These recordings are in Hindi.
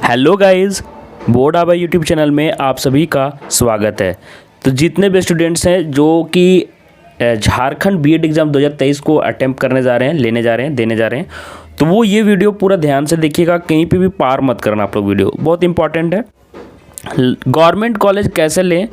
हेलो गाइस, बोर्ड आबा यूट्यूब चैनल में आप सभी का स्वागत है। तो जितने भी स्टूडेंट्स हैं जो कि झारखंड बीएड एग्ज़ाम 2023 को अटेम्प्ट करने जा रहे हैं, लेने जा रहे हैं, देने जा रहे हैं, तो वो ये वीडियो पूरा ध्यान से देखिएगा। कहीं पे भी पार मत करना आप लोग। वीडियो बहुत इंपॉर्टेंट है। गवर्नमेंट कॉलेज कैसे लें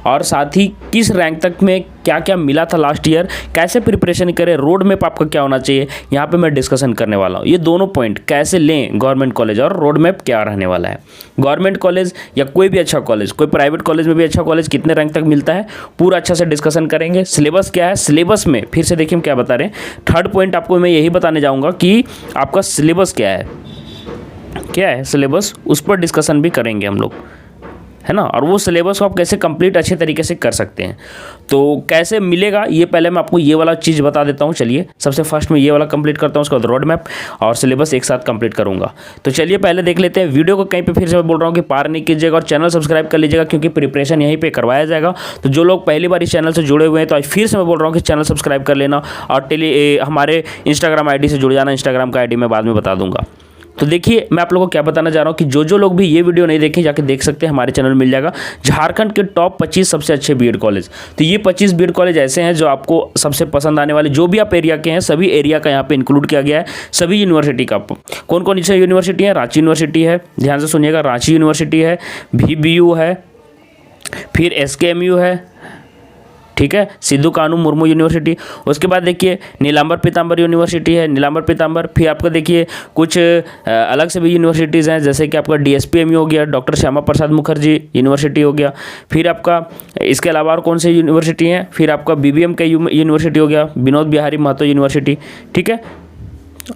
और साथ ही किस रैंक तक में क्या क्या मिला था लास्ट ईयर, कैसे प्रिपरेशन करें, रोड मैप आपका क्या होना चाहिए, यहाँ पे मैं डिस्कशन करने वाला हूँ। ये दोनों पॉइंट, कैसे लें गवर्नमेंट कॉलेज और रोड मैप क्या रहने वाला है। गवर्नमेंट कॉलेज या कोई भी अच्छा कॉलेज, कोई प्राइवेट कॉलेज में भी अच्छा कॉलेज कितने रैंक तक मिलता है, पूरा अच्छा से डिस्कशन करेंगे। सिलेबस क्या है, सिलेबस में फिर से देखिए हम क्या बता रहे हैं। थर्ड पॉइंट आपको मैं यही बताने जाऊँगा कि आपका सिलेबस क्या है सिलेबस, उस पर डिस्कशन भी करेंगे हम लोग, है ना। और वो सिलेबस को आप कैसे कंप्लीट अच्छे तरीके से कर सकते हैं, तो कैसे मिलेगा ये पहले मैं आपको ये वाला चीज़ बता देता हूँ। चलिए सबसे फर्स्ट में ये वाला कंप्लीट करता हूँ, उसके बाद रोड मैप और सिलेबस एक साथ कंप्लीट करूँगा। तो चलिए पहले देख लेते हैं। वीडियो को कहीं पे फिर से मैं बोल रहा हूँ कि पार नहीं कीजिएगा और चैनल सब्सक्राइब कर लीजिएगा, क्योंकि प्रिपरेशन यहीं पर करवाया जाएगा। तो जो लोग पहली बार इस चैनल से जुड़े हुए हैं तो आज फिर से मैं बोल रहा हूँ कि चैनल सब्सक्राइब कर लेना और हमारे इंस्टाग्राम ID से जुड़ जाना। इंस्टाग्राम का ID मैं बाद में बता दूँगा। तो देखिए मैं आप लोगों को क्या बताना चाह रहा हूँ कि जो लोग भी ये वीडियो नहीं देखें जाके देख सकते हैं, हमारे चैनल में मिल जाएगा झारखंड के टॉप 25 सबसे अच्छे बीएड कॉलेज। तो ये 25 बीएड कॉलेज ऐसे हैं जो आपको सबसे पसंद आने वाले, जो भी आप एरिया के हैं सभी एरिया का यहाँ पे इंक्लूड किया गया है। सभी यूनिवर्सिटी का कौन कौन सी यूनिवर्सिटी है, रांची यूनिवर्सिटी है, ध्यान से सुनिएगा, रांची यूनिवर्सिटी है, VBU है, फिर SKMU है, ठीक है, सिद्धू कानू मुर्मू यूनिवर्सिटी। उसके बाद देखिए नीलांबर पीताम्बर यूनिवर्सिटी है, नीलांबर पीताम्बर। फिर आपका देखिए कुछ अलग से भी यूनिवर्सिटीज़ हैं, जैसे कि आपका DSPMU हो गया, डॉक्टर श्यामा प्रसाद मुखर्जी यूनिवर्सिटी हो गया। फिर आपका इसके अलावा और कौन सी यूनिवर्सिटी हैं, फिर आपका BBM का यूनिवर्सिटी हो गया, विनोद बिहारी महतो यूनिवर्सिटी, ठीक है।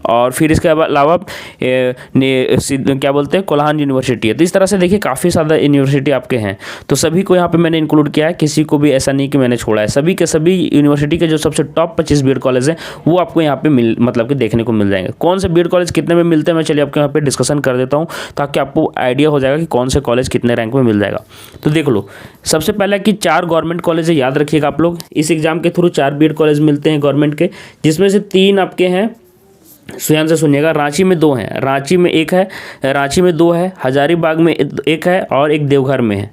और फिर इसके अलावा क्या बोलते हैं, कोल्हान यूनिवर्सिटी है। तो इस तरह से देखिए काफ़ी ज़्यादा यूनिवर्सिटी आपके हैं, तो सभी को यहाँ पे मैंने इंक्लूड किया है। किसी को भी ऐसा नहीं कि मैंने छोड़ा है। सभी के सभी यूनिवर्सिटी के जो सबसे टॉप 25 बीएड कॉलेज हैं वो आपको यहाँ पे मतलब कि देखने को मिल जाएंगे। कौन से बीएड कॉलेज कितने में मिलते हैं मैं चलिए आपके यहाँ पे डिस्कशन कर देता हूँ, ताकि आपको आइडिया हो जाएगा कि कौन से कॉलेज कितने रैंक में मिल जाएगा। तो देख लो, सबसे पहले कि 4 गवर्नमेंट कॉलेज है, याद रखिएगा आप लोग। इस एग्जाम के थ्रू 4 बीएड कॉलेज मिलते हैं गवर्नमेंट के, जिसमें से 3 आपके हैं, ध्यान से सुनिएगा। रांची में 2 हैं, रांची में 1 है, रांची में 2 है, हजारीबाग में 1 है और एक देवघर में है,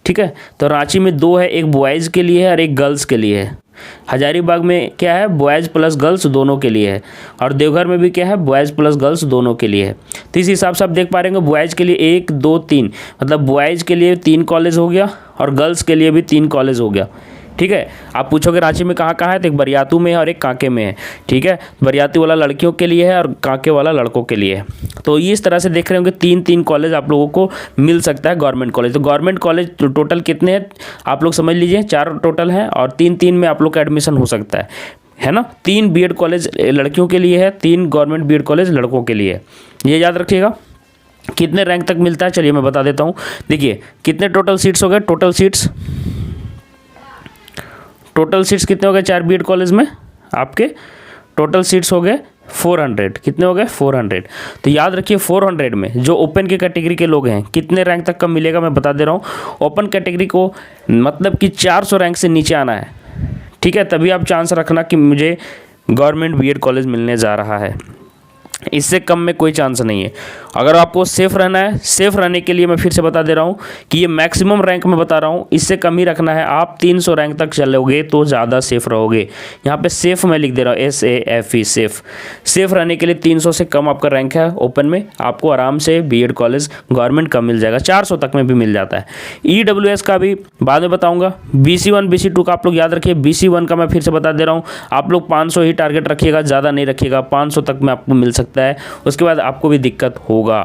ठीक है। तो रांची में 2 है, एक बॉयज़ के लिए है और एक गर्ल्स के लिए है। हजारीबाग में क्या है, बॉयज़ प्लस गर्ल्स दोनों के लिए है। और देवघर में भी क्या है, बॉयज़ प्लस गर्ल्स दोनों के लिए है। तो इस हिसाब से आप देख पा रहे हैं बॉयज़ के लिए 1 2 3, मतलब बॉयज़ के लिए 3 कॉलेज हो गया और गर्ल्स के लिए भी 3 कॉलेज हो गया, ठीक है। आप पूछोगे रांची में कहाँ कहाँ है, तो एक बरियातू में है और एक कांके में है, ठीक है। बरियातू वाला लड़कियों के लिए है और कांके वाला लड़कों के लिए है। तो ये इस तरह से देख रहे होंगे 3 कॉलेज आप लोगों को मिल सकता है गवर्नमेंट कॉलेज। तो गवर्नमेंट कॉलेज टोटल कितने हैं आप लोग समझ लीजिए, 4 टोटल हैं और 3 में आप लोग का एडमिशन हो सकता है ना। 3 बीएड कॉलेज लड़कियों के लिए है, 3 गवर्नमेंट बीएड कॉलेज लड़कों के लिए है, ये याद रखिएगा। कितने रैंक तक मिलता है चलिए मैं बता देता हूँ। देखिए कितने टोटल सीट्स हो गए, टोटल सीट्स कितने हो गए 4 बीएड कॉलेज में, आपके टोटल सीट्स हो गए 400। कितने हो गए 400। तो याद रखिए 400 में जो ओपन के कैटेगरी के लोग हैं कितने रैंक तक का मिलेगा मैं बता दे रहा हूँ। ओपन कैटेगरी को मतलब कि 400 रैंक से नीचे आना है, ठीक है, तभी आप चांस रखना कि मुझे गवर्नमेंट बीएड कॉलेज मिलने जा रहा है। इससे कम में कोई चांस नहीं है। अगर आपको सेफ़ रहना है, सेफ़ रहने के लिए मैं फिर से बता दे रहा हूँ कि ये मैक्सिमम रैंक में बता रहा हूँ, इससे कम ही रखना है। आप 300 रैंक तक चलोगे तो ज़्यादा सेफ़ रहोगे। यहाँ पे सेफ़ मैं लिख दे रहा हूँ, SAFE सेफ़। सेफ़ रहने के लिए 300 से कम आपका रैंक है ओपन में, आपको आराम से बीएड कॉलेज गवर्नमेंट का मिल जाएगा। 400 तक में भी मिल जाता है। EWS का भी बाद में बताऊँगा। BC1 BC2 का आप लोग याद रखिए। BC1 का मैं फिर से बता दे रहा हूँ, आप लोग 500 ही टारगेट रखिएगा, ज़्यादा नहीं रखिएगा। 500 तक में आपको मिल सकता है, उसके बाद आपको भी दिक्कत होगा,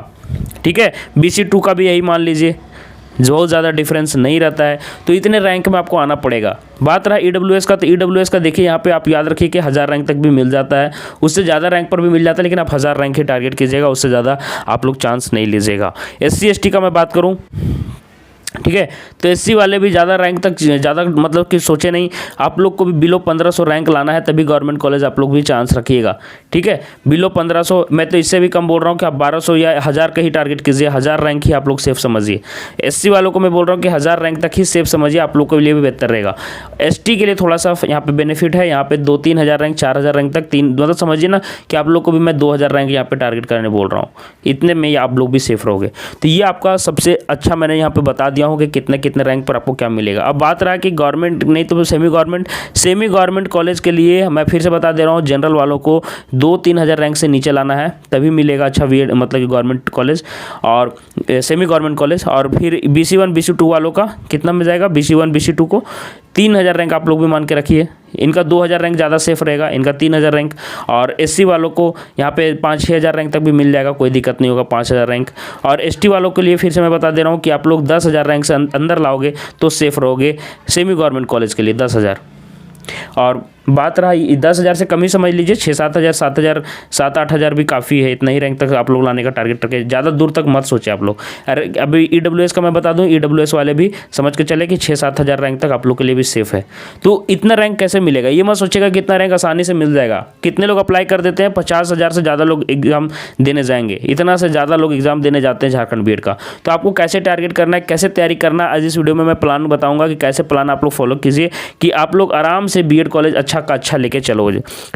ठीक है। BC2 का भी यही मान लीजिए, बहुत ज़्यादा डिफरेंस नहीं रहता है। तो इतने रैंक में आपको आना पड़ेगा। बात रहा EWS का, तो EWS का देखिए यहाँ पे आप याद रखिए कि 1000 रैंक तक भी मिल जाता है, उससे ज़्यादा रैंक पर भी मिल जाता है, लेकिन आप 1000 रैंक ही टारगेट कीजिएगा, उससे ज़्यादा आप लोग चांस नहीं लीजिएगा। SC ST का मैं बात करूँ ठीक है। तो एससी वाले भी ज़्यादा रैंक तक, ज़्यादा मतलब कि सोचे नहीं, आप लोग को भी बिलो 1500 रैंक लाना है, तभी गवर्नमेंट कॉलेज आप लोग भी चांस रखिएगा। ठीक है, बिलो 1500, मैं तो इससे भी कम बोल रहा हूँ कि आप 1200 या 1000 का ही टारगेट कीजिए, 1000 रैंक ही आप लोग सेफ समझिए। एससी वालों को मैं बोल रहा हूँ कि 1000 रैंक तक ही सेफ समझिए, आप लोग के लिए भी बेहतर रहेगा। एसटी के लिए थोड़ा सा यहाँ पे बेनिफिट है, यहाँ पे 2-3 हज़ार रैंक, 4000 रैंक तक, मतलब समझिए ना कि आप लोग को भी मैं 2000 रैंक यहाँ पे टारगेट करने बोल रहा हूँ, इतने में ही आप लोग भी सेफ रहोगे। तो ये आपका सबसे अच्छा मैंने यहाँ पे बता दिया हूँ कि कितने रैंक पर आपको क्या मिलेगा। अब बात रहा कि गवर्नमेंट नहीं तो सेमी गवर्नमेंट कॉलेज के लिए मैं फिर से बता दे रहा हूँ, जनरल वालों को 2-3 हज़ार रैंक से नीचे लाना है, तभी मिलेगा अच्छा बीएड, मतलब कि गवर्नमेंट कॉलेज और सेमी गवर्नमेंट कॉलेज। और फिर BC1 BC2 वालों का कितना मिल जाएगा, BC1 BC2 को 3000 रैंक आप लोग भी मान के रखिए, इनका 2000 रैंक ज़्यादा सेफ रहेगा, इनका 3000 रैंक। और एससी वालों को यहाँ पे 5-6 हज़ार रैंक तक भी मिल जाएगा, कोई दिक्कत नहीं होगा, 5000 रैंक। और एसटी वालों के लिए फिर से मैं बता दे रहा हूँ कि आप लोग 10,000 रैंक से अंदर लाओगे तो सेफ रहोगे सेमी गवर्नमेंट कॉलेज के लिए, 10,000। और बात रहा 10,000 से कम ही समझ लीजिए, 6-7 हज़ार, 7 हज़ार, 7-8 हज़ार भी काफ़ी है, इतना ही रैंक तक आप लोग लाने का टारगेट रखें, ज़्यादा दूर तक मत सोचे आप लोग। अरे अभी EWS का मैं बता दूं, EWS वाले भी समझ के चले कि 6-7 हज़ार रैंक तक आप लोग के लिए भी सेफ है। तो इतना रैंक कैसे मिलेगा, ये मत सोचेगा कि इतना रैंक आसानी से मिल जाएगा। कितने लोग अप्लाई कर देते हैं, 50,000 से ज़्यादा लोग एग्ज़ाम देने जाएंगे, इतना से ज़्यादा लोग एग्ज़ाम देने जाते हैं झारखंड बीएड का। तो आपको कैसे टारगेट करना है, कैसे तैयारी करना है, आज इस वीडियो में मैं प्लान बताऊँगा कि कैसे प्लान आप लोग फॉलो कीजिए कि आप लोग आराम से बीएड कॉलेज अच्छा का अच्छा लेके चलो,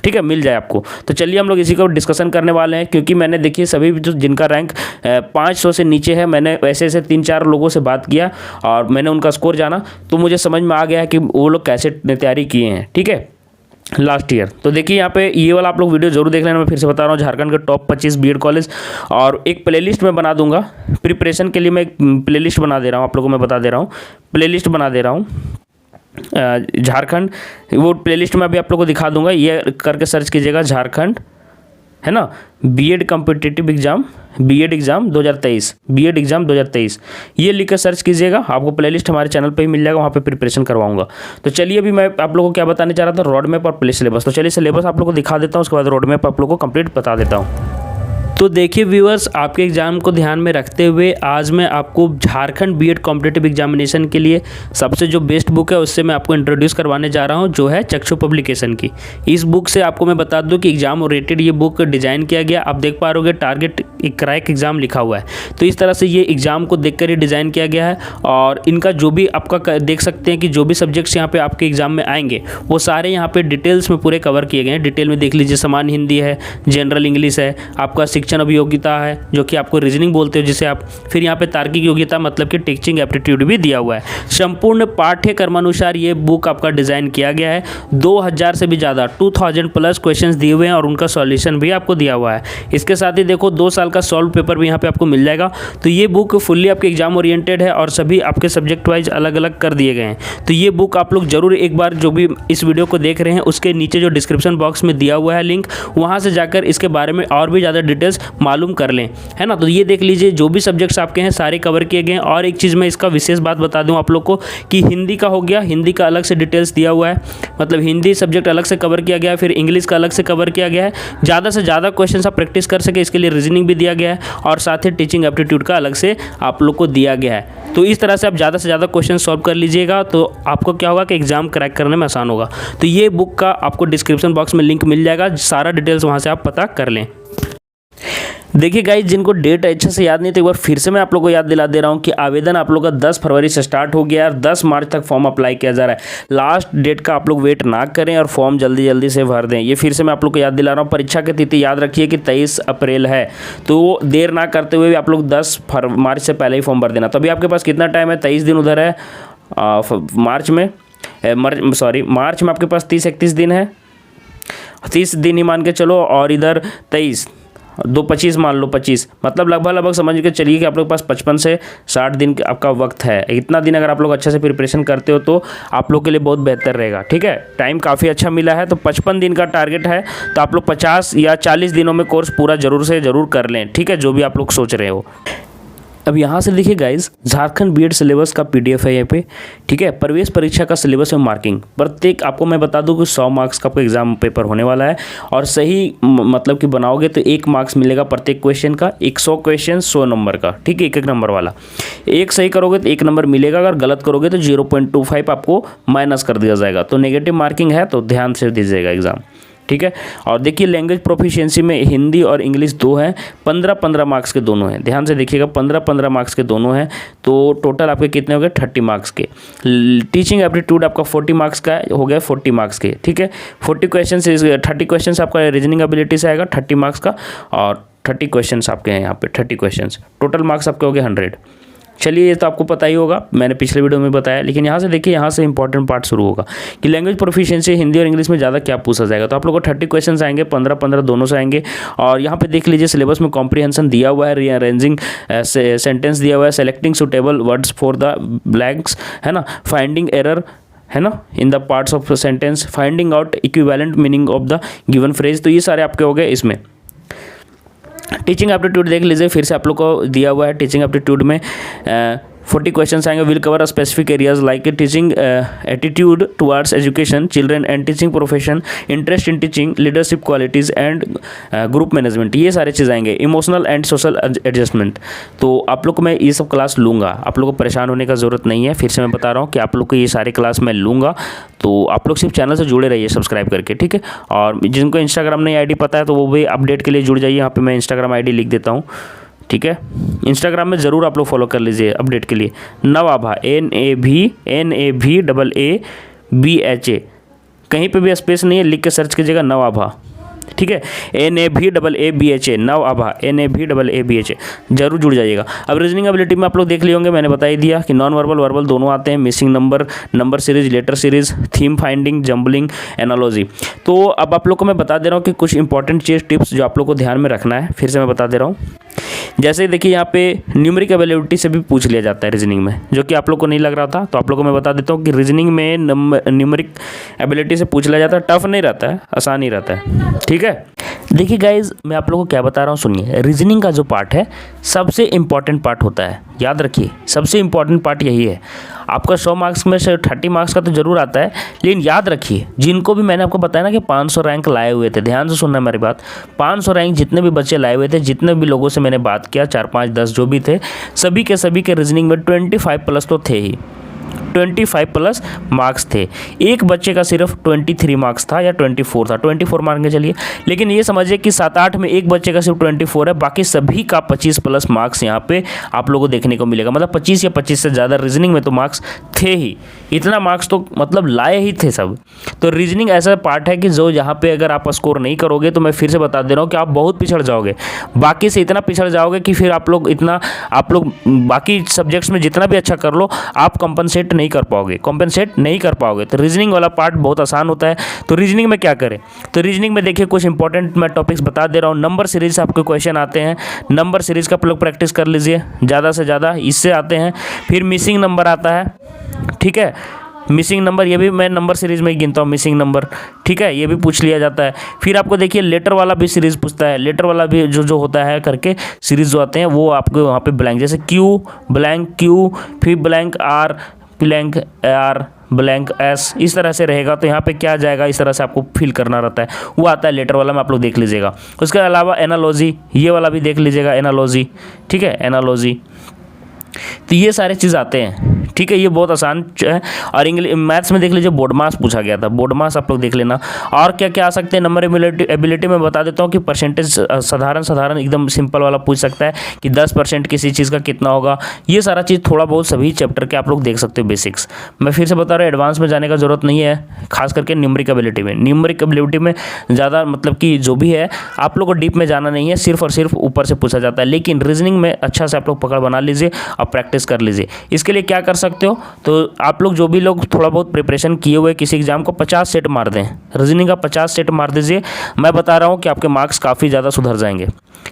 ठीक है, मिल जाए आपको। तो चलिए हम लोग इसी को डिस्कशन करने वाले हैं, क्योंकि मैंने देखिए सभी जो जिनका रैंक 500 से नीचे है, मैंने ऐसे 3-4 लोगों से बात किया और मैंने उनका स्कोर जाना, तो मुझे समझ में आ गया है कि वो लोग कैसे तैयारी किए हैं। ठीक है, लास्ट ईयर। तो देखिए यहाँ पे ये वाला आप लोग वीडियो जरूर देख लेना, मैं फिर से बता रहा हूँ, झारखंड के टॉप 25 बीएड कॉलेज, और एक प्लेलिस्ट मैं बना दूंगा प्रिपरेशन के लिए, मैं एक प्लेलिस्ट बना दे रहा हूँ आप लोगों को, मैं बता दे रहा हूँ, प्लेलिस्ट बना दे रहा हूँ झारखंड, वो प्लेलिस्ट में अभी आप लोगों को दिखा दूंगा, ये करके सर्च कीजिएगा झारखंड, है ना, BEd competitive exam, BEd exam 2023, BEd exam 2023, ये लिख कर सर्च कीजिएगा, आपको प्लेलिस्ट हमारे चैनल पे ही मिल जाएगा, वहाँ पे प्रिपरेशन करवाऊंगा। तो चलिए अभी मैं आप लोगों को क्या बताने चाह रहा था, रोड मैप और प्ले सिलेबस। तो चलिए सिलेबस आप लोगों को दिखा देता हूँ, उसके बाद रोड मैप आप लोगों को कंप्लीट बता देता हूँ। तो देखिए व्यूअर्स, आपके एग्ज़ाम को ध्यान में रखते हुए आज मैं आपको झारखंड बीएड कॉम्पिटिटिव एग्जामिनेशन के लिए सबसे जो बेस्ट बुक है उससे मैं आपको इंट्रोड्यूस करवाने जा रहा हूं, जो है चक्षु पब्लिकेशन की। इस बुक से आपको मैं बता दूं कि एग्जाम ओरिएंटेड ये बुक डिज़ाइन किया गया, आप देख पा रहोगे टारगेट क्रैक एग्जाम लिखा हुआ है, तो इस तरह से ये एग्जाम को देखकर ही डिज़ाइन किया गया है। और इनका जो भी आपका देख सकते हैं कि जो भी सब्जेक्ट्स यहाँ पे आपके एग्जाम में आएंगे वो सारे यहाँ पे डिटेल्स में पूरे कवर किए गए हैं। डिटेल में देख लीजिए, सामान्य हिंदी है, जनरल इंग्लिश है, आपका शिक्षण अभियोग्यता है जो कि आपको रीजनिंग बोलते हो जिसे आप, फिर यहाँ पे तार्किक योग्यता मतलब कि टीचिंग एप्टीट्यूड भी दिया हुआ है। संपूर्ण पाठ्यक्रमानुसार ये बुक आपका डिज़ाइन किया गया है। 2000 से भी ज़्यादा 2000 प्लस क्वेश्चंस दिए हुए हैं और उनका सॉल्यूशन भी आपको दिया हुआ है। इसके साथ ही देखो 2 साल का सॉल्व पेपर भी यहाँ पे आपको मिल जाएगा। तो ये बुक फुल्ली आपके एग्जाम ओरिएंटेड है और सभी आपके सब्जेक्ट वाइज अलग अलग कर दिए गए हैं। तो ये बुक आप लोग जरूर एक बार, जो भी इस वीडियो को देख रहे हैं उसके नीचे जो डिस्क्रिप्शन बॉक्स में दिया हुआ है लिंक, वहाँ से जाकर इसके बारे में और भी ज़्यादा डिटेल्स मालूम कर लें, है ना। तो ये देख लीजिए जो भी सब्जेक्ट्स आपके हैं सारे कवर किए गए हैं। और एक चीज़ मैं इसका विशेष बात बता दूं आप लोग को कि हिंदी का हो गया, हिंदी का अलग से डिटेल्स दिया हुआ है, मतलब हिंदी सब्जेक्ट अलग से कवर किया गया है, फिर इंग्लिश का अलग से कवर किया गया है। ज़्यादा से ज़्यादा क्वेश्चन आप प्रैक्टिस कर सके इसके लिए रीजनिंग भी दिया गया है और साथ ही टीचिंग एप्टीट्यूड का अलग से आप लोग को दिया गया है। तो इस तरह से आप ज़्यादा से ज़्यादा क्वेश्चन सॉल्व कर लीजिएगा तो आपको क्या होगा कि एग्जाम क्रैक करने में आसान होगा। तो ये बुक का आपको डिस्क्रिप्शन बॉक्स में लिंक मिल जाएगा, सारा डिटेल्स वहाँ से आप पता कर लें। देखिए गाइस, जिनको डेट अच्छे से याद नहीं तो एक बार फिर से मैं आप लोगों को याद दिला दे रहा हूँ कि आवेदन आप लोगों का 10 फरवरी से स्टार्ट हो गया और 10 मार्च तक फॉर्म अप्लाई किया जा रहा है। लास्ट डेट का आप लोग वेट ना करें और फॉर्म जल्दी जल्दी से भर दें। ये फिर से मैं आप लोग को याद दिला रहा हूँ। परीक्षा की तिथि याद रखिए कि 23 अप्रैल है, तो देर ना करते हुए आप लोग 10 मार्च से पहले ही फॉर्म भर देना। तो अभी आपके पास कितना टाइम है, 23 दिन उधर है मार्च में आपके पास 30-31 दिन है, 30 दिन ही मान के चलो, और इधर 23 2 25 मान लो, 25 मतलब लगभग समझ के चलिए कि आप लोग के पास 55 से 60 दिन आपका वक्त है। इतना दिन अगर आप लोग अच्छे से प्रिपरेशन करते हो तो आप लोग के लिए बहुत बेहतर रहेगा। ठीक है, टाइम काफ़ी अच्छा मिला है। तो 55 दिन का टारगेट है, तो आप लोग 50 या 40 दिनों में कोर्स पूरा जरूर कर लें। ठीक है, जो भी आप लोग सोच रहे हो। अब यहाँ से देखिए गाइज, झारखंड बीएड सिलेबस का पीडीएफ है यहाँ पे, ठीक है। प्रवेश परीक्षा का सिलेबस में मार्किंग प्रत्येक, आपको मैं बता दूं कि 100 मार्क्स का आपका एग्जाम पेपर होने वाला है, और सही मतलब कि बनाओगे तो 1 मार्क्स मिलेगा प्रत्येक क्वेश्चन का। 100 क्वेश्चन 100 नंबर का, ठीक है, एक नंबर वाला। एक सही करोगे तो 1 नंबर मिलेगा, अगर गलत करोगे तो 0.25 आपको माइनस कर दिया जाएगा। तो नेगेटिव मार्किंग है, तो ध्यान से दीजिएगा एग्जाम, ठीक है। और देखिए लैंग्वेज प्रोफिशिएंसी में हिंदी और इंग्लिश 2 हैं, 15-15 मार्क्स के दोनों हैं, ध्यान से देखिएगा, 15-15 मार्क्स के दोनों हैं। तो टोटल आपके कितने हो गए, 30 मार्क्स के। टीचिंग एप्टीट्यूड आपका 40 मार्क्स का हो गया, 40 मार्क्स के, ठीक है। 40 क्वेश्चन, 30 क्वेश्चन आपका रीजनिंग एबिलिटी से आएगा 30 मार्क्स का, और 30 क्वेश्चन आपके हैं यहाँ पे, 30 क्वेश्चन, टोटल मार्क्स आपके हो गए 100। चलिए, ये तो आपको पता ही होगा, मैंने पिछले वीडियो में बताया। लेकिन यहाँ से देखिए, यहाँ से इंपॉर्टेंट पार्ट शुरू होगा कि लैंग्वेज प्रोफिशिएंसी हिंदी और इंग्लिश में ज़्यादा क्या पूछा जाएगा। तो आप लोगों को 30 क्वेश्चन आएंगे, 15-15 दोनों से आएंगे। और यहाँ पे देख लीजिए सिलेबस में कॉम्प्रिहेंशन दिया हुआ है, रीअरेंजिंग सेंटेंस दिया हुआ है, selecting suitable words for the blanks, है ना, फाइंडिंग एरर, है ना, in the parts of sentence, finding out equivalent meaning of the given phrase. तो ये सारे आपके हो गए इसमें। टीचिंग एप्टीट्यूड देख लीजिए, फिर से आप लोग को दिया हुआ है। टीचिंग एप्टीट्यूड में 40 क्वेश्चन आएंगे, will cover specific areas like teaching attitude towards education, children and teaching profession, interest in teaching, leadership qualities and group management, ये सारे चीज़ आएंगे। Emotional and social adjustment. तो आप लोग को मैं ये सब क्लास लूँगा, आप लोग को परेशान होने का ज़रूरत नहीं है। फिर से मैं बता रहा हूँ कि आप लोग को ये सारे क्लास मैं लूँगा, तो आप लोग सिर्फ चैनल से जुड़े रहिए सब्सक्राइब करके, ठीक है। और जिनको इंस्टाग्राम नहीं आईडी पता है तो वो भी अपडेट के लिए जुड़ जाइए, यहाँ पे मैं इंस्टाग्राम आईडी लिख देता हूँ, ठीक है। इंस्टाग्राम में ज़रूर आप लोग फॉलो कर लीजिए अपडेट के लिए। नवाभा, NAVABHA, कहीं पे भी स्पेस नहीं है, लिख के सर्च कीजिएगा नवाभा, ठीक है। NAVABHA, नवाभा, NAVABHA, जरूर जुड़ जाइएगा। अब रीजनिंग एबिलिटी में आप लोग देख लिए होंगे, मैंने बता ही दिया कि नॉन वर्बल वर्बल दोनों आते हैं, missing number, number series, letter series, theme finding, jumbling, analogy. तो अब आप लोग को मैं बता दे रहा हूँ कि कुछ इंपॉर्टेंट चीज़ टिप्स जो आप लोग को ध्यान में रखना है, फिर से मैं बता दे रहा हूँ। जैसे देखिए यहाँ पे न्यूमेरिक एबिलिटी से भी पूछ लिया जाता है रीजनिंग में, जो कि आप लोग को नहीं लग रहा था, तो आप लोग को मैं बता देता हूँ कि रीजनिंग में न्यूमेरिक एबिलिटी से पूछ लिया जाता है। टफ नहीं रहता है, आसान ही रहता है, ठीक है। देखिए गाइज, मैं आप लोगों को क्या बता रहा हूँ, सुनिए। रीजनिंग का जो पार्ट है सबसे इम्पॉर्टेंट पार्ट होता है, याद रखिए, सबसे इम्पॉर्टेंट पार्ट यही है। आपका 100 मार्क्स में से 30 मार्क्स का तो जरूर आता है, लेकिन याद रखिए, जिनको भी मैंने आपको बताया ना कि 500 रैंक लाए हुए थे, ध्यान से सुनना मेरी बात, 500 रैंक जितने भी बच्चे लाए हुए थे, जितने भी लोगों से मैंने बात किया, 4, 5, 10 जो भी थे, सभी के रीजनिंग में 25 प्लस तो थे ही, 25 प्लस मार्क्स थे। एक बच्चे का सिर्फ 23 मार्क्स था या 24 था, 24 मान के चलिए। लेकिन ये समझिए कि 7-8 में एक बच्चे का सिर्फ 24 है, बाकी सभी का 25 प्लस मार्क्स यहाँ पे आप लोगों को देखने को मिलेगा। मतलब 25 या 25 से ज़्यादा रीजनिंग में तो मार्क्स थे ही, इतना मार्क्स तो मतलब लाए ही थे सब। तो रीजनिंग ऐसा पार्ट है कि जो यहाँ पे अगर आप स्कोर नहीं करोगे तो मैं फिर से बता दे रहा हूँ कि आप बहुत पिछड़ जाओगे, बाकी से इतना पिछड़ जाओगे कि फिर आप लोग बाकी सब्जेक्ट्स में जितना भी अच्छा कर लो, आप कंपनसेट नहीं कर पाओगे। तो रीजनिंग वाला पार्ट बहुत आसान होता है। तो रीजनिंग में क्या करें, तो रीजनिंग में देखिए कुछ इंपॉर्टेंट मैं टॉपिक्स बता दे रहा हूँ। नंबर सीरीज से आपके क्वेश्चन आते हैं, नंबर सीरीज का आप लोग प्रैक्टिस कर लीजिए ज़्यादा से ज़्यादा, इससे आते हैं। फिर मिसिंग नंबर आता है, ठीक है, मिसिंग नंबर, ये भी मैं नंबर सीरीज में ही गिनता हूँ मिसिंग नंबर, ठीक है, ये भी पूछ लिया जाता है। फिर आपको देखिए लेटर वाला भी सीरीज पूछता है, लेटर वाला भी जो होता है करके सीरीज जो आते हैं वो आपको वहाँ पे ब्लैंक, जैसे Q ब्लैंक Q, फिर blank R blank R blank S, इस तरह से रहेगा। तो यहाँ पे क्या जाएगा, इस तरह से आपको फिल करना रहता है, वो आता है लेटर वाला में, आप लोग देख लीजिएगा। उसके अलावा एनालॉजी, ये वाला भी देख लीजिएगा, एनालॉजी, ठीक है, एनालॉजी। तो ये सारे चीज़ आते हैं, ठीक है, ये बहुत आसान है। और इंग्लिश मैथ्स में देख लीजिए बोर्ड मास पूछा गया था, बोर्ड मास आप लोग देख लेना। और क्या क्या आ सकते हैं, नंबर एबिलिटी में बता देता हूँ कि परसेंटेज साधारण एकदम सिंपल वाला पूछ सकता है कि 10% किसी चीज़ का कितना होगा। ये सारा चीज़ थोड़ा बहुत सभी चैप्टर के आप लोग देख सकते हो बेसिक्स। मैं फिर से बता रहा हूँ, एडवांस में जाने का जरूरत नहीं है, खास करके न्यूमेरिक एबिलिटी में। न्यूमेरिक एबिलिटी में ज़्यादा मतलब कि जो भी है आप लोग को डीप में जाना नहीं है, सिर्फ और सिर्फ ऊपर से पूछा जाता है। लेकिन रीजनिंग में अच्छा से आप लोग पकड़ बना लीजिए और प्रैक्टिस कर लीजिए। इसके लिए क्या कर सकते हो, तो आप लोग जो भी लोग थोड़ा बहुत प्रिपरेशन किए हुए किसी एग्जाम को 50 सेट मार दें, रीजनिंग का 50 सेट मार दीजिए। मैं बता रहा हूँ कि आपके मार्क्स काफ़ी ज़्यादा सुधर जाएंगे,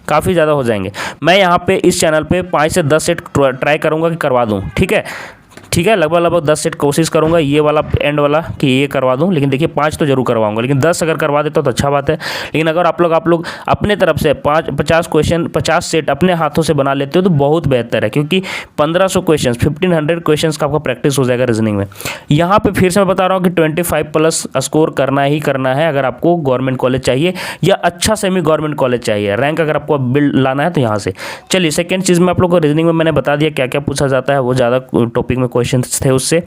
काफ़ी ज़्यादा हो जाएंगे। मैं यहाँ पे इस चैनल पे 5 से 10 सेट ट्राई करूँगा कि करवा दूँ, ठीक है। ठीक है, लगभग 10 सेट कोशिश करूंगा ये वाला एंड वाला कि ये करवा दूं, लेकिन देखिए 5 तो जरूर करवाऊंगा, लेकिन 10 अगर करवा देता तो अच्छा बात है। लेकिन अगर आप लोग अपने तरफ से 50 क्वेश्चन 50 सेट अपने हाथों से बना लेते हो तो बहुत बेहतर है, क्योंकि 1500 क्वेश्चन 1500 क्वेश्चन का आपका प्रैक्टिस हो जाएगा रीजनिंग में। यहाँ पे फिर से मैं बता रहा हूँ कि 25 प्लस स्कोर करना ही करना है अगर आपको गवर्नमेंट कॉलेज चाहिए या अच्छा सेमी गवर्नमेंट कॉलेज चाहिए। रैंक अगर आपको बिल्ड लाना है तो यहाँ से। चलिए सेकेंड चीज़ में आप लोग को रीजनिंग में मैंने बता दिया क्या क्या पूछा जाता है, वो ज़्यादा टॉपिक में क्वेश्चन थे उससे।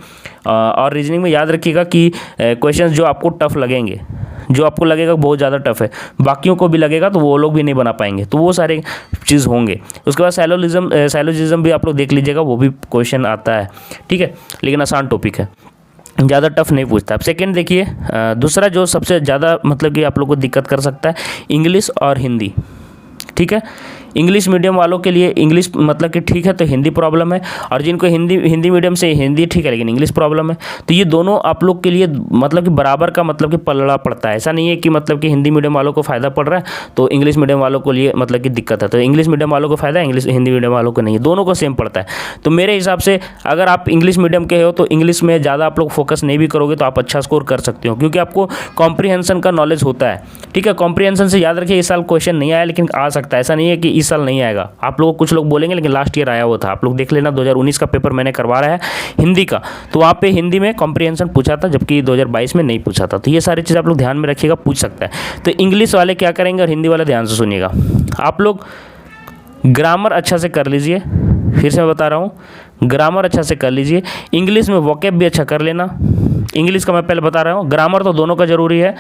और रीजनिंग में याद रखिएगा कि क्वेश्चन जो आपको टफ लगेंगे, जो आपको लगेगा बहुत ज़्यादा टफ है, बाकियों को भी लगेगा तो वो लोग भी नहीं बना पाएंगे, तो वो सारे चीज़ होंगे। उसके बाद साइलोजिज्म भी आप लोग देख लीजिएगा, वो भी क्वेश्चन आता है, ठीक है, लेकिन आसान टॉपिक है, ज़्यादा टफ नहीं पूछता। अब सेकेंड देखिए, दूसरा जो सबसे ज़्यादा मतलब कि आप लोग को दिक्कत कर सकता है, इंग्लिश और हिंदी। ठीक है, इंग्लिश मीडियम वालों के लिए इंग्लिश मतलब कि ठीक है तो हिंदी प्रॉब्लम है, और जिनको हिंदी मीडियम से हिंदी ठीक है लेकिन इंग्लिश प्रॉब्लम है, तो ये दोनों आप लोग के लिए मतलब कि बराबर का मतलब कि पलड़ा पड़ता है। ऐसा नहीं है कि मतलब कि हिंदी मीडियम वालों को फ़ायदा पड़ रहा है तो इंग्लिश मीडियम वालों को लिए मतलब कि दिक्कत है, तो इंग्लिश मीडियम वालों को फ़ायदा है, हिंदी मीडियम वालों को नहीं है, दोनों को सेम पड़ता है। तो मेरे हिसाब से अगर आप इंग्लिश मीडियम के हो तो इंग्लिश में ज़्यादा आप लोग फोकस नहीं भी करोगे तो आप अच्छा स्कोर कर सकते हो, क्योंकि आपको कॉम्प्रीहेंशन का नॉलेज होता है। ठीक है, कॉम्प्रीहेंशन से याद रखिए इस साल क्वेश्चन नहीं आया लेकिन आ सकता है, ऐसा नहीं है कि इस साल नहीं आएगा। आप लोग कुछ लोग बोलेंगे लेकिन लास्ट ईयर आया हुआ था, आप लोग देख लेना 2019 का पेपर मैंने करवा रहा है हिंदी का, तो वहाँ पे हिंदी में कॉम्प्रीहेंशन पूछा था जबकि 2022 में नहीं पूछा था। तो ये सारी चीज़ आप लोग ध्यान में रखिएगा, पूछ सकता है। तो इंग्लिश वाले क्या करेंगे और हिंदी वाले ध्यान से सुनिएगा, आप लोग ग्रामर अच्छा से कर लीजिए, फिर से मैं बता रहा हूँ ग्रामर अच्छा से कर लीजिए, इंग्लिश में वोकैब भी अच्छा कर लेना। इंग्लिश का मैं पहले बता रहा हूँ, ग्रामर तो दोनों का ज़रूरी है,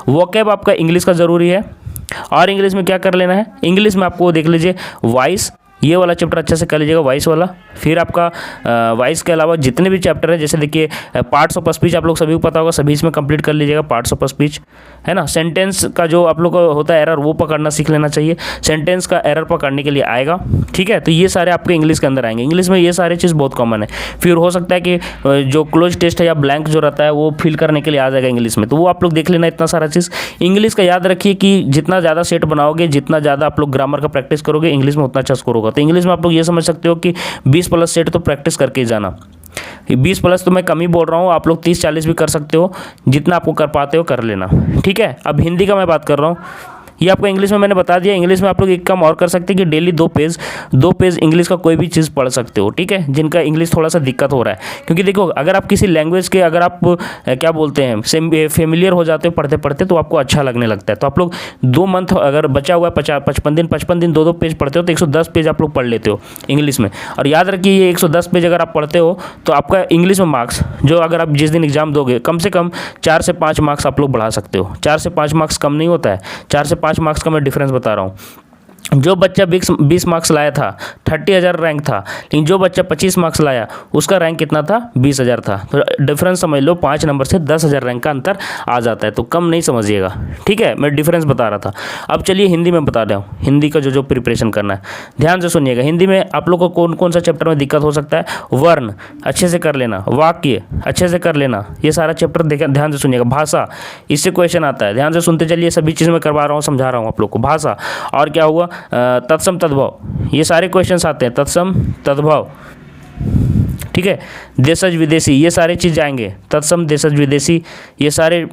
वोकैब आपका इंग्लिश का ज़रूरी है। और इंग्लिश में क्या कर लेना है, इंग्लिश में आपको देख लीजिए वॉइस, ये वाला चैप्टर अच्छे से कर लीजिएगा, वॉइस वाला। फिर आपका वॉइस के अलावा जितने भी चैप्टर है, जैसे देखिए पार्ट्स ऑफ स्पीच आप लोग सभी को पता होगा, सभी इसमें कंप्लीट कर लीजिएगा पार्ट्स ऑफ स्पीच, है ना। सेंटेंस का जो आप लोग को होता है एरर, वो पकड़ना सीख लेना चाहिए, सेंटेंस का एरर पकड़ने के लिए आएगा। ठीक है, तो ये सारे आपके इंग्लिश के अंदर आएंगे, इंग्लिश में ये सारी चीज़ बहुत कॉमन है। फिर हो सकता है कि जो क्लोज टेस्ट है या ब्लैंक जो रहता है वो फिल करने के लिए आ जाएगा इंग्लिश में, तो वो आप लोग देख लेना इतना सारा चीज़। इंग्लिश का याद रखिए कि जितना ज़्यादा सेट बनाओगे, जितना ज़्यादा आप लोग ग्रामर का प्रैक्टिस करोगे, इंग्लिश में उतना अच्छा स्कोर होगा। तो इंग्लिश में आप लोग ये समझ सकते हो कि 20 प्लस सेट तो प्रैक्टिस करके ही जाना। 20 प्लस तो मैं कम ही बोल रहा हूँ, आप लोग 30-40 भी कर सकते हो, जितना आपको कर पाते हो कर लेना। ठीक है, अब हिंदी का मैं बात कर रहा हूँ, ये आपको इंग्लिश में मैंने बता दिया। इंग्लिश में आप लोग एक काम और कर सकते हैं कि डेली 2 पेज इंग्लिश का कोई भी चीज़ पढ़ सकते हो। ठीक है, जिनका इंग्लिश थोड़ा सा दिक्कत हो रहा है, क्योंकि देखो अगर आप किसी लैंग्वेज के अगर आप क्या बोलते हैं फेमिलियर हो जाते हो पढ़ते पढ़ते, तो आपको अच्छा लगने लगता है। तो आप लोग 2 मंथ अगर बचा हुआ है 55 दिन 2 पेज पढ़ते हो तो 110 पेज आप लोग पढ़ लेते हो इंग्लिश में। और याद रखिए ये 110 पेज अगर आप पढ़ते हो तो आपका इंग्लिश में मार्क्स जो अगर आप जिस दिन एग्जाम दोगे कम से कम 4 से 5 मार्क्स आप लोग बढ़ा सकते हो। 4 से 5 मार्क्स कम नहीं होता है, 4 से 5 मार्क्स का मैं डिफरेंस बता रहा हूँ। जो बच्चा 20 मार्क्स लाया था 30,000 रैंक था, लेकिन जो बच्चा 25 मार्क्स लाया उसका रैंक कितना था 20,000 था। तो डिफरेंस समझ लो 5 नंबर से 10,000 रैंक का अंतर आ जाता है, तो कम नहीं समझिएगा। ठीक है, मैं डिफरेंस बता रहा था। अब चलिए हिंदी में बता रहा हूँ, हिंदी का जो प्रिपरेशन करना है ध्यान से सुनिएगा। हिंदी में आप लोग को कौन कौन सा चैप्टर में दिक्कत हो सकता है, वर्ण अच्छे से कर लेना, वाक्य अच्छे से कर लेना, ये सारा चैप्टर ध्यान से सुनिएगा। भाषा, इससे क्वेश्चन आता है, ध्यान से सुनते चलिए, सभी चीज़ मैं करवा रहा हूँ, समझा रहा हूँ आप लोग को। भाषा और क्या हुआ, तत्सम तद्भव, ये सारे क्वेश्चंस आते हैं, तत्सम तद्भव। ठीक है, देशज विदेशी, ये सारे चीज़ आएंगे, तत्सम देशज विदेशी, ये सारे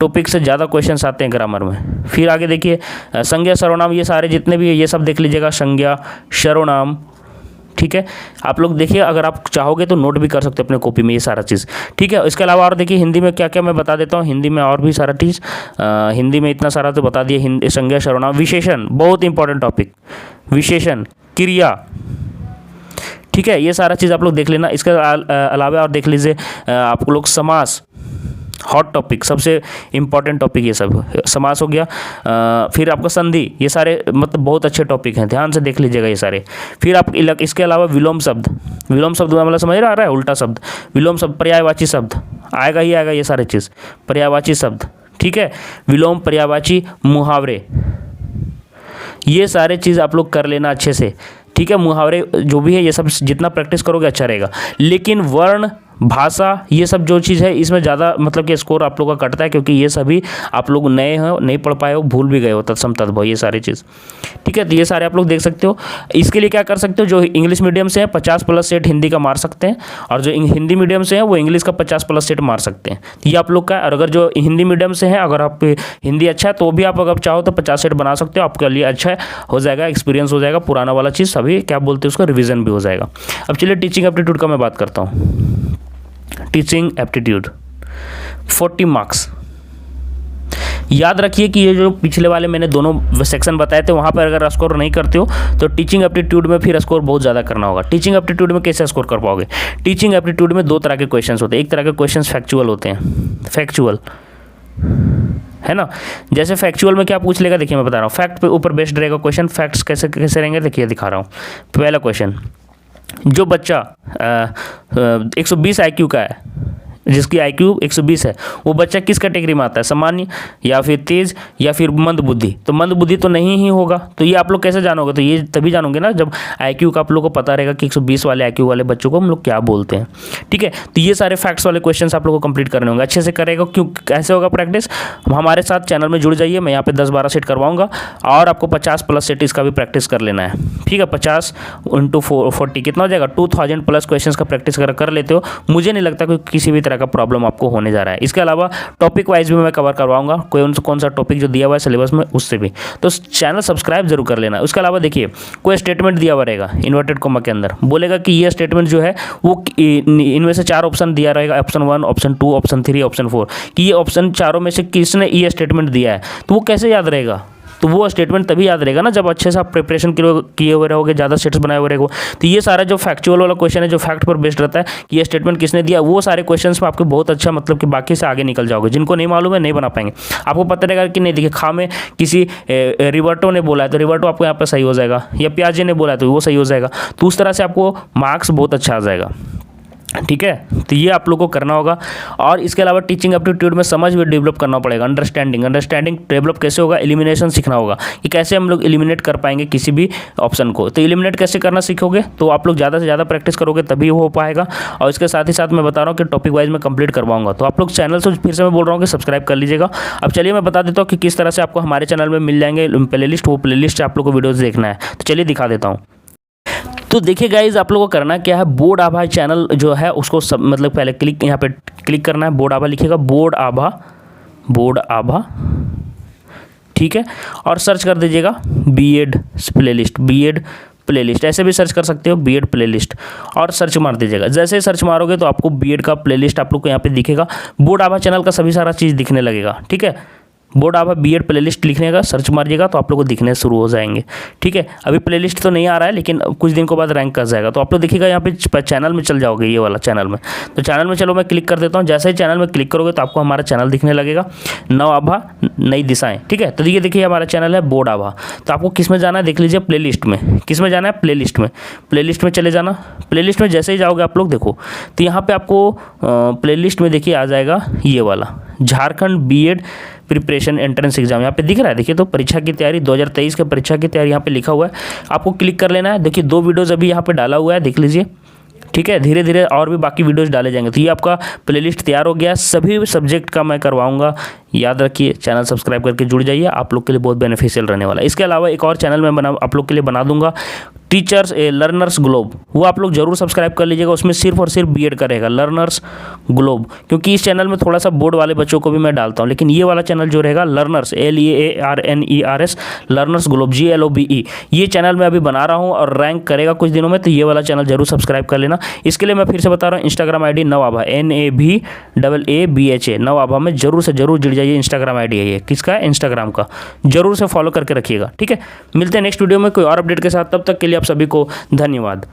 टॉपिक से ज़्यादा क्वेश्चंस आते हैं ग्रामर में। फिर आगे देखिए संज्ञा सर्वनाम, ये सारे जितने भी है ये सब देख लीजिएगा, संज्ञा सर्वनाम। ठीक है, आप लोग देखिए अगर आप चाहोगे तो नोट भी कर सकते हो अपने कॉपी में ये सारा चीज़। ठीक है, इसके अलावा और देखिए हिंदी में क्या क्या मैं बता देता हूँ, हिंदी में और भी सारा चीज़, हिंदी में इतना सारा तो बता दिया। हिंदी संज्ञा सर्वनाम, विशेषण बहुत इंपॉर्टेंट टॉपिक, विशेषण क्रिया। ठीक है, ये सारा चीज़ आप लोग देख लेना। इसके अलावा और देख लीजिए आप लोग समास, हॉट टॉपिक, सबसे इंपॉर्टेंट टॉपिक ये सब समास हो गया। फिर आपका संधि, ये सारे मतलब बहुत अच्छे टॉपिक हैं, ध्यान से देख लीजिएगा ये सारे। फिर आप इसके अलावा विलोम शब्द, विलोम शब्द मतलब समझ रहा है, उल्टा शब्द, विलोम शब्द, पर्यायवाची शब्द आएगा ही आएगा, ये सारे चीज़ पर्यायवाची शब्द। ठीक है, विलोम, पर्यायवाची, मुहावरे, ये सारे चीज़ आप लोग कर लेना अच्छे से। ठीक है, मुहावरे जो भी है ये सब जितना प्रैक्टिस करोगे अच्छा रहेगा। लेकिन वर्ण भाषा, ये सब जो चीज़ है इसमें ज़्यादा मतलब कि स्कोर आप लोगों का कटता है, क्योंकि ये सभी आप लोग नए हो, नहीं पढ़ पाए हो, भूल भी गए हो तत्सम तद्भव ये सारी चीज़। ठीक है, तो ये सारे आप लोग देख सकते हो। इसके लिए क्या कर सकते हो, जो इंग्लिश मीडियम से है 50+ सेट हिंदी का मार सकते हैं, और जो हिंदी मीडियम से है वो इंग्लिश का 50+ सेट मार सकते हैं। तो ये आप लोग का, और अगर जो हिंदी मीडियम से है, अगर आप हिंदी अच्छा है तो भी आप अगर चाहो तो 50 सेट बना सकते हो, आपके लिए अच्छा हो जाएगा, एक्सपीरियंस हो जाएगा, पुराना वाला चीज़ सभी क्या बोलते हैं उसका रिवीजन भी हो जाएगा। अब चलिए टीचिंग एप्टीट्यूड का मैं बात करता हूँ। Teaching aptitude 40 marks. याद रखिए कि ये जो पिछले वाले मैंने दोनों सेक्शन बताए थे वहाँ पर अगर स्कोर नहीं करते हो तो टीचिंग एप्टीट्यूड में फिर स्कोर बहुत ज़्यादा करना होगा। टीचिंग एप्टीट्यूड में कैसे स्कोर कर पाओगे? टीचिंग एप्टीट्यूड में 2 तरह के क्वेश्चंस होते हैं। एक तरह के क्वेश्चंस फैक्चुअल होते हैं, फैक्चुअल है ना। जैसे फैक्चुअल में क्या पूछ लेगा, देखिए मैं बता रहा हूँ, फैक्ट पे ऊपर बेस्ड रहेगा क्वेश्चन। फैक्ट्स कैसे कैसे रहेंगे देखिए दिखा रहा हूँ। पहला क्वेश्चन, जो बच्चा 120 IQ का है, जिसकी IQ 120 है, वो बच्चा किस कैटेगरी में आता है, सामान्य या फिर तेज या फिर मंद बुद्धि? तो मंद बुद्धि तो नहीं ही होगा। तो ये आप लोग कैसे जानोगे? तो ये तभी जानोगे ना जब IQ का आप लोगों को पता रहेगा कि 120 वाले IQ वाले बच्चों को हम लोग क्या बोलते हैं। ठीक है, तो ये सारे फैक्ट्स वाले क्वेश्चंस आप लोगों को कंप्लीट करने होंगे। अच्छे से करेगा, क्यों कैसे होगा प्रैक्टिस? हमारे साथ चैनल में जुड़ जाइए, मैं यहाँ पे 10-12 सेट करवाऊंगा, और आपको 50+ सेट इसका भी प्रैक्टिस कर लेना है। ठीक है, 50 × 40 कितना हो जाएगा? 2000+ क्वेश्चन का प्रैक्टिस कर लेते हो, मुझे नहीं लगता कि किसी भी तरह का प्रॉब्लम आपको होने जा रहा है। इसके अलावा टॉपिक वाइज भी मैं कवर करवाऊंगा, कौन सा टॉपिक जो दिया हुआ है सिलेबस में उससे भी, तो चैनल सब्सक्राइब जरूर कर लेना। उसके अलावा देखिए कोई स्टेटमेंट दिया हुआ रहेगा इन्वर्टेड कोमा के अंदर, बोलेगा कि ये स्टेटमेंट जो है वो इनमें से 4 ऑप्शन दिया रहेगा, ऑप्शन 1, ऑप्शन 2, ऑप्शन 3, ऑप्शन 4, कि ये ऑप्शन चारों में से किसने ये स्टेटमेंट दिया है, तो वो कैसे याद रहेगा? तो वो स्टेटमेंट तभी याद रहेगा ना जब अच्छे से आप प्रिपरेशन किए हुए रहोगे, ज़्यादा स्टेट्स बनाए हुए रहेगा। तो ये सारा जो फैक्चुअल वाला क्वेश्चन है, जो फैक्ट पर बेस्ड रहता है कि ये स्टेटमेंट किसने दिया, वो सारे क्वेश्चंस में आपके बहुत अच्छा मतलब कि बाकी से आगे निकल जाओगे। जिनको नहीं मालूम है नहीं बना पाएंगे, आपको पता रहेगा कि नहीं देखिए खा में किसी रिवर्टो ने बोला है तो रिवर्टो आपको यहाँ पर सही हो जाएगा, या प्याजे ने बोला है तो वो सही हो जाएगा। तो उस तरह से आपको मार्क्स बहुत अच्छा आ जाएगा। ठीक है, तो ये आप लोग को करना होगा। और इसके अलावा टीचिंग एप्टीट्यूड में समझ भी डेवलप करना पड़ेगा। अंडरस्टैंडिंग डेवलप कैसे होगा? एलिमिनेशन सीखना होगा कि कैसे हम लोग एलिमिनेट कर पाएंगे किसी भी ऑप्शन को। तो एलिमिनेट कैसे करना सीखोगे तो आप लोग ज़्यादा से ज़्यादा प्रैक्टिस करोगे तभी हो पाएगा। और इसके साथ ही साथ मैं बता रहा हूँ कि टॉपिक वाइज में कंप्लीट करवाऊंगा, तो आप लोग चैनल से फिर से मैं बोल रहा हूँ कि सब्सक्राइब कर लीजिएगा। अब चलिए मैं बता देता हूँ कि किस तरह से आपको हमारे चैनल में मिल जाएंगे प्ले लिस्ट, वो प्ले लिस्ट आप लोग को वीडियोज़ देखना है। तो चलिए दिखा देता हूँ। तो देखिए गाइज, आप लोगों को करना क्या है, बोर्ड आभा चैनल जो है उसको सब मतलब पहले यहाँ पे क्लिक करना है। बोर्ड आभा लिखिएगा, बोर्ड आभा, ठीक है, और सर्च कर दीजिएगा बीएड प्लेलिस्ट, ऐसे भी सर्च कर सकते हो बीएड प्लेलिस्ट, और सर्च मार दीजिएगा। जैसे सर्च मारोगे तो आपको बीएड का प्लेलिस्ट आप लोग को यहाँ पे दिखेगा। बोर्ड आभा चैनल का सभी सारा चीज़ दिखने लगेगा। ठीक है, बोर्ड आभा बीएड प्लेलिस्ट लिखने का सर्च मारिएगा तो आप लोग को दिखने शुरू हो जाएंगे। ठीक है, अभी प्लेलिस्ट तो नहीं आ रहा है लेकिन कुछ दिन के बाद रैंक कर जाएगा। तो आप लोग देखिएगा यहाँ पे चैनल में चल जाओगे, ये वाला चैनल में। तो चैनल में चलो मैं क्लिक कर देता हूँ। जैसे ही चैनल में क्लिक करोगे तो आपको हमारा चैनल दिखने लगेगा, नव आभा नई दिशाएं। ठीक है, तो ये देखिए हमारा चैनल है बोर्ड आभा। तो आपको किस में जाना है देख लीजिए, प्लेलिस्ट में। किस में जाना है? प्लेलिस्ट में चले जाना। प्लेलिस्ट में जैसे ही जाओगे आप लोग देखो तो यहाँ पे आपको प्लेलिस्ट में देखिए आ जाएगा ये वाला Jharkhand BEd preparation entrance exam, यहाँ पे दिख रहा है। देखिए तो परीक्षा की तैयारी 2023 के परीक्षा की तैयारी यहाँ पे लिखा हुआ है, आपको क्लिक कर लेना है। देखिए 2 वीडियोज़ अभी यहाँ पे डाला हुआ है, देख लीजिए। ठीक है, धीरे धीरे और भी बाकी वीडियोस डाले जाएंगे। तो ये आपका प्लेलिस्ट तैयार हो गया, सभी सब्जेक्ट का मैं करवाऊंगा। याद रखिए, चैनल सब्सक्राइब करके जुड़ जाइए, आप लोग के लिए बहुत बेनिफिशियल रहने वाला है। इसके अलावा एक और चैनल मैं आप लोग के लिए बना दूंगा, टीचर्स लर्नर्स ग्लोब, वो आप लोग जरूर सब्सक्राइब कर लीजिएगा। उसमें सिर्फ और सिर्फ बीएड का रहेगा, लर्नर्स ग्लोब, क्योंकि इस चैनल में थोड़ा सा बोर्ड वाले बच्चों को भी मैं डालता हूँ। लेकिन ये वाला चैनल जो रहेगा learners LEARNERS learners globe GLOBE, ये चैनल मैं अभी बना रहा हूँ और रैंक करेगा कुछ दिनों में। तो ये वाला चैनल जरूर सब्सक्राइब कर लेना। इसके लिए मैं फिर से बता रहा हूँ, इंस्टाग्राम ID नवाभा NAVAABHA नवाभा में जरूर से जरूर जुड़ जाइए। इंस्टाग्राम ID है ये, किसका है? इंस्टाग्राम का। जरूर से फॉलो करके रखिएगा। ठीक है, मिलते हैं नेक्स्ट वीडियो में कोई और अपडेट के साथ। तब तक के लिए आप सभी को धन्यवाद।